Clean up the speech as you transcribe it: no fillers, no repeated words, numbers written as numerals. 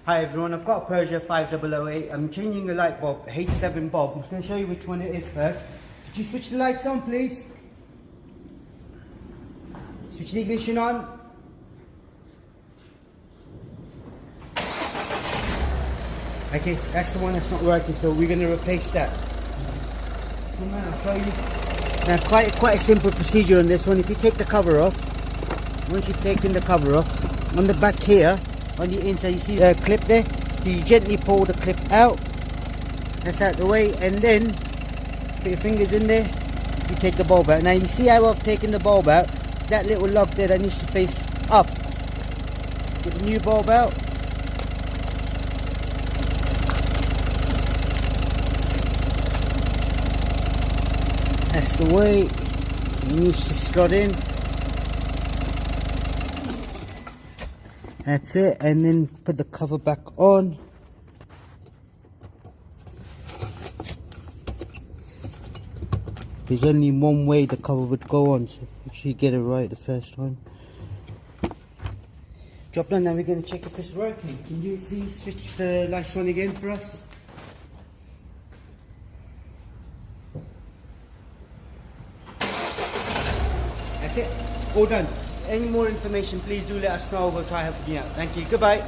Hi everyone, I've got a Peugeot 5008. I'm changing the light bulb, H7 bulb. I'm just going to show you which one it is first. Could you switch the lights on please? Switch the ignition on. Okay, that's the one that's not working, so we're going to replace that. Come on, I'll show you. Now quite a simple procedure on this one. If you take the cover off, once you've taken the cover off, on the back here, on the inside, you see a clip there? So you gently pull the clip out. That's out the way, and then put your fingers in there. You take the bulb out. Now you see how I've taken the bulb out? That little lug there that needs to face up. Get the new bulb out. That's the way it needs to slot in. That's it, and then put the cover back on. There's only one way the cover would go on, so make sure you get it right the first time. Drop down, now we're going to check if it's working. Can you please switch the lights on again for us? That's it, all done. Any more information, please do let us know. We'll try helping you out. Thank you, goodbye.